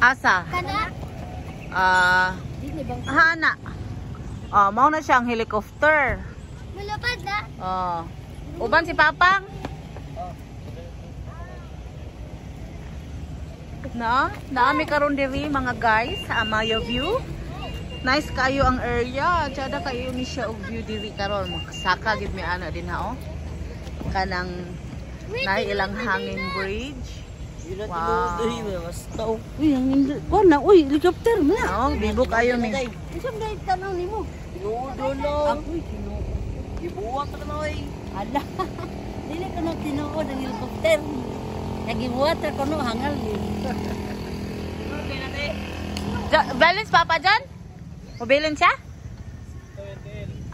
Asa? Hana. Mao na siyang helicopter. Malapad na. Uban si Papang? No? Naami karon diri mga guys sa Amaya View. Nice kayo ang area. Tsada kayo ni siya og view diri karon. Makasaka gid mi ana din ha kanang ilang hanging bridge. Wow. Uy, ang ko na, uy, helicopter mo na. Bibo kayo mi. Isang guide tanaw nimo. Tinuod Ako tinuod. Ibuwak ka na oy. Ala. Dili ko na tinuod ang helicopter. Nagibuhat ko no hangal din. Balance Papa John? Mobilin siya?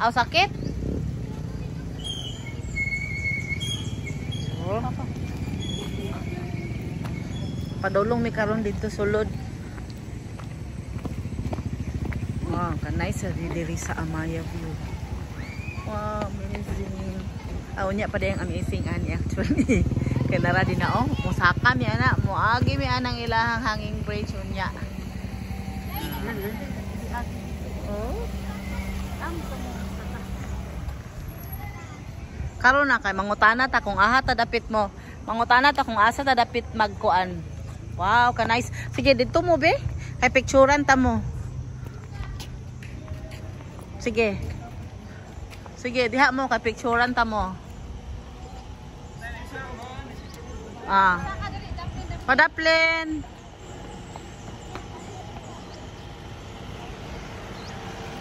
Aw sakit? Padulong mi karon dito sulod. Wow, kanay sa diri sa Amaya View. Wow, amazing. Unya pa dayang amazing ani actually. Kay nara din na musaka mi ana, moagi mi anang ilahang hanging bridge unya. Karon na kay mangutana ta kung aha ta dapit mo. Mangutana ta kung asa ta dapit magkuan. Wow, ka nice. Sige dito mo be. Kay picturean ta mo. Sige. Sige, diha mo kay picturean ta mo. Padaplin.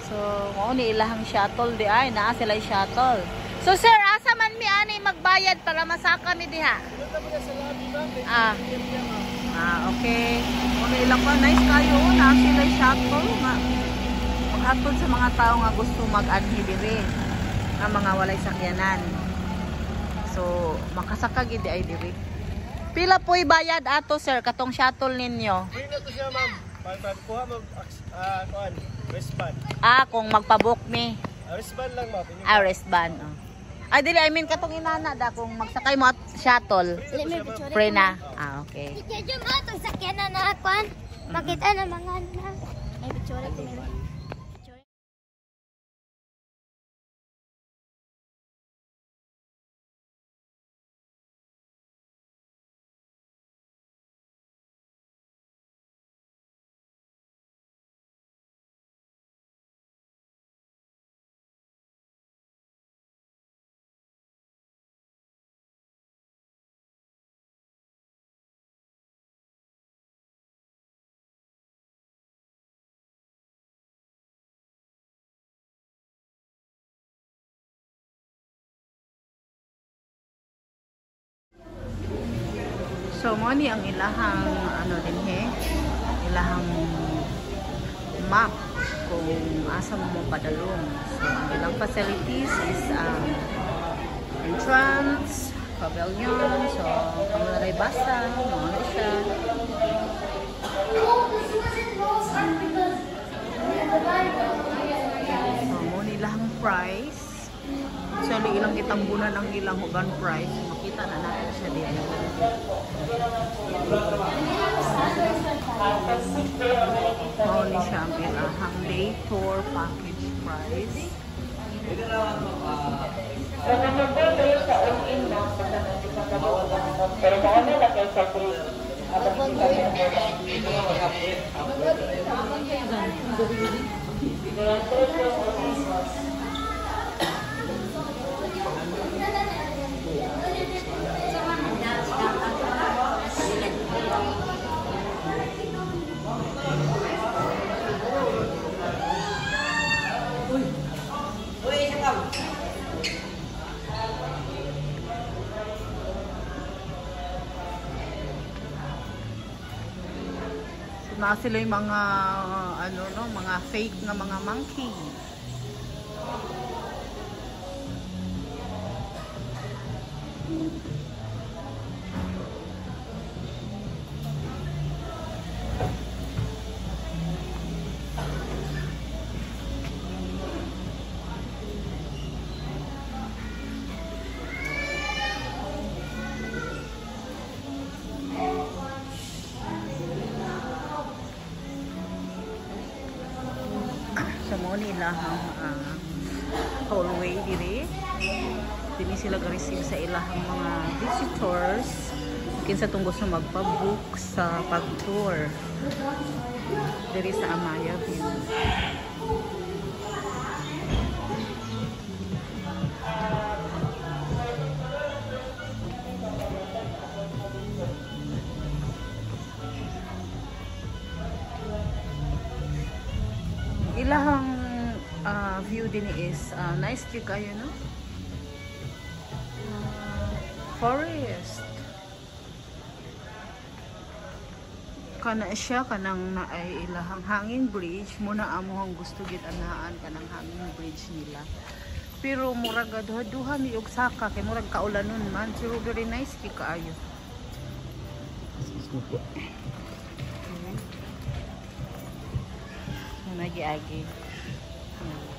So, mo ni ilahang shuttle di ay naa sila shuttle. So sir, asa man mi ani magbayad para masaka mi diha? Okay. Mo ni ilang pa nice kayo na sila shuttle nga. Paghatod sa mga tao nga gusto mag-anhi diri nga mga walay sakyanan. So, makasaka gid ay diri. Pila po'y bayad ato sir katong shuttle ninyo? Free na to siya ma'am. Kuha mo wristband. Kung magpabook mi. Wristband lang ma'am. Wristband. Ay dili I mean katong inana da kung magsakay mo at shuttle. Free na. Okay. Sige, mo itong sakyanan na akuan. Makita na mga na. Ay, picture ko nila. So mo ni ang ilahang ano din ilahang map kung asa mo padalong. So ang ilang facilities is entrance, pavilion, so kamulalay basta, mga siya. So mo ni ilahang price. So ilang itambunan ang ilang uban price. Makita na natin siya dito. Only siya ang ilahang day tour package price. Pero paano na kayo sa free? Na sila yung mga mga fake na mga monkey. mo nila hallway dire. Dini sila ga-receive sa ilahang mga visitors. Kinsa tong gusto magpa-book sa pag-tour. Diri sa Amaya View. Ilahang view din is nice view kayo, no? Forest. Kana siya kanang naay ilahang hanging bridge muna amuhang gusto gid anaan kanang hanging bridge nila. Pero murag duha mi og saka kay murag kaulanon man, pero very nice kay kaayo. Nagi-agi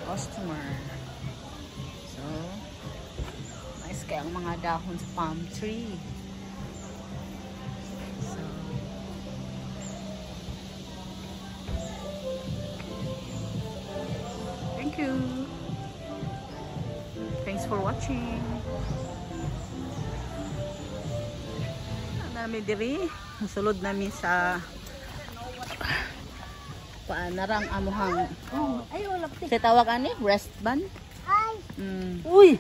customer. So nice kay ang mga dahon sa palm tree. So thank you. Thanks for watching. Nami diri sulod nami sa paanarang amuhang Ay, wala pa. sa tawag ani breast band. Ay. Uy!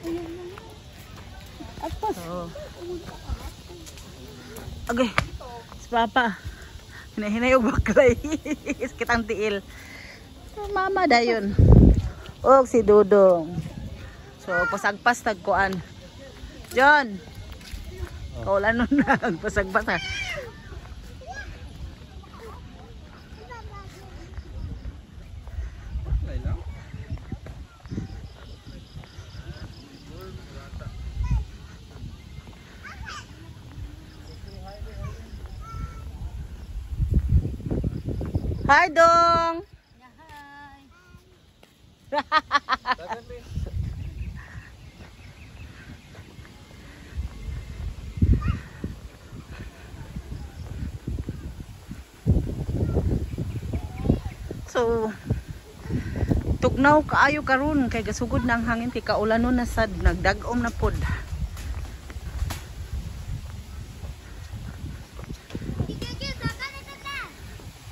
So, okay. Si Papa. Hinahinay og baklay. Kitang tiil. So, mama dayon. Og si Dudong. So, pasagpas tagkuan. John. Kaulan nun na. Pasagpas ha. Hi, Dong! So, tugnaw kaayo karon kay gasugod na ang hangin kay kaulanon na sad nagdag-om na pod.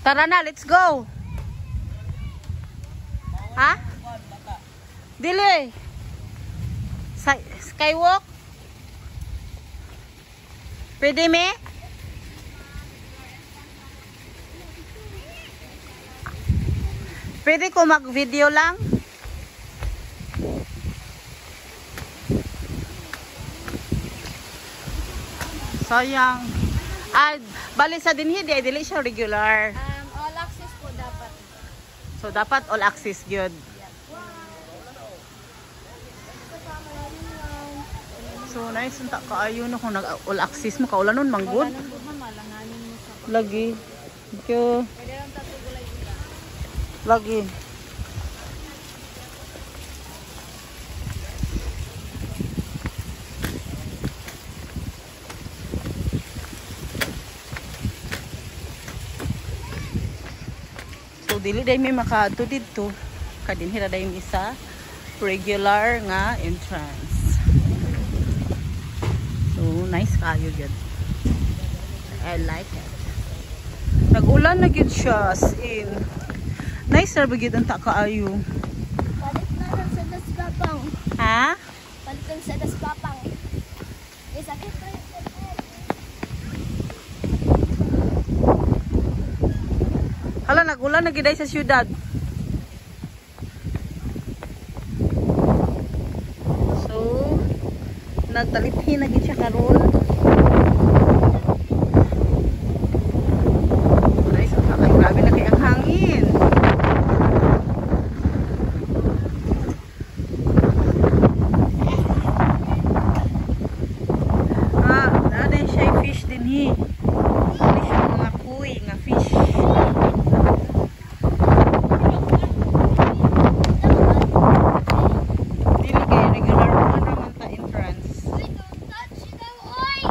Tara na, let's go. Ha? Dili. Skywalk? Pwede me? Pwede ko mag-video lang? Sayang. Bali sa dinhi di dili siya regular. All access po dapat. So dapat all access gyud. So nice unta kaayo no kung nag all access mo kaulanon manggod. Lagi. Thank you. Lagi. So dili day may makaadto didto. Kadinhira day mi sa regular nga entrance. So nice kayo gyud. I like it. Nag-ulan na gyud siya as in. Nice ra gyud ang kaayo. Palit na lang sa daspapang. Ha? Palit lang sa daspapang. Sakit pa yun. Hala, nag-ulan na gyud sa syudad. So, nagtalithi na gyud siya karon. Nice, grabe na kay ang hangin. Nada siya fish din hi. Hindi siya mga kuy nga fish. Dili kay regular naman ta entrance. Uy, don't touch it, oy!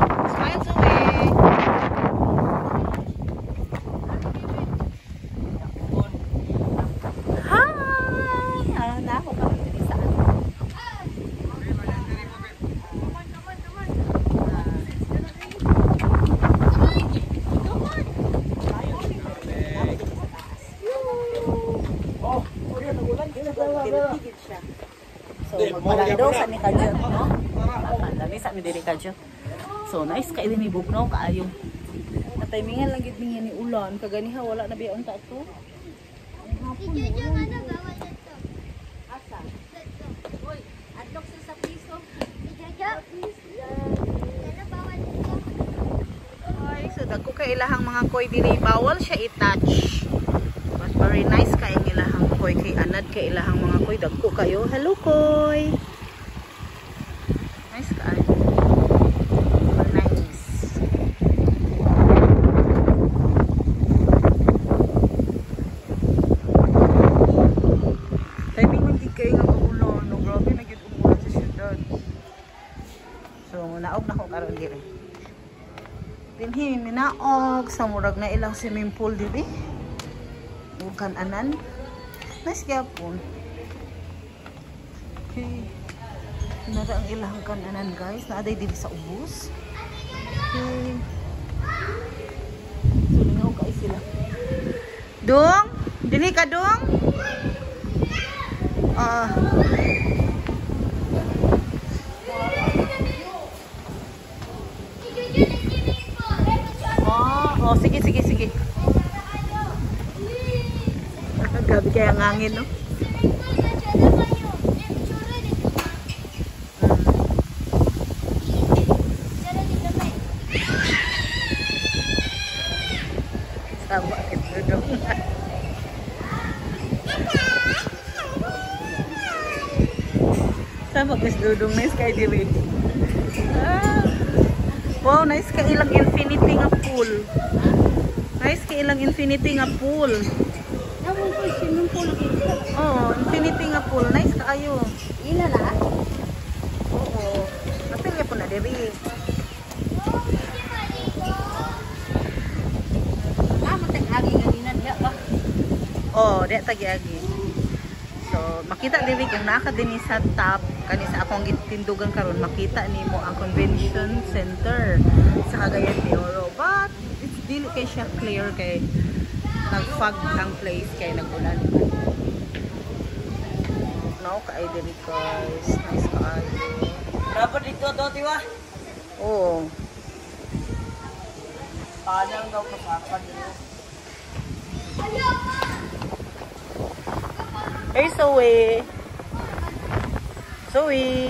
So, magpalandong sa ni Kadyo, no? Dami sa mi diri Kadyo. So, nice ka ini bugnaw kaayo. Natimingan lang gid ni ulan, kaganiha wala na biya unta to. Si Jojo ano bawal dito? Asa? Uy, adlok sa piso. Si Jojo, please. Ano bawal dito? Okay, so dagko kay ilahang mga koy diri bawal siya i-touch. But very nice kay ilahang koy kay anad kay ilahang mga koy dagko kayo. Hello koy. Nice kay. Nice. Timing man gid kay nga ulo, no grabe na gid umulan sa syudad. So naog na ko karon diri. Dinhi minaog sa murag na ilang swimming pool diri. Bukan anan. Nice gyapon. Okay. Nara ang ilang kananan guys. Naaday diri sa ubos. Okay. So lingaw kay sila. Dong, dili ka dong? Oh, sige. Grabe kaya ang hangin, no? Sama kita dong. Sama guys dudung nice kay dili. Wow, nice ka ilang infinity nga pool. Nice ka ilang infinity nga pool. Namun ko swimming pool dito. Oh, infinity nga pool. Nice kaayo. Ila na. Oo. Napilya po na diri. Matag-agi ganina diha ba? Oh, di tagi-agi. So, makita diri kung naka dinhi sa top kani sa akong gitindugan karon makita nimo ang convention center sa Cagayan de Oro. But it's dili kay siya clear kay nag-fog ang place kay nag-ulan. Now kay diri guys, nice kaayo. Dapat dito do tiwa. Oh. Panang daw kasakan dito. Hey, Zoe. Zoe.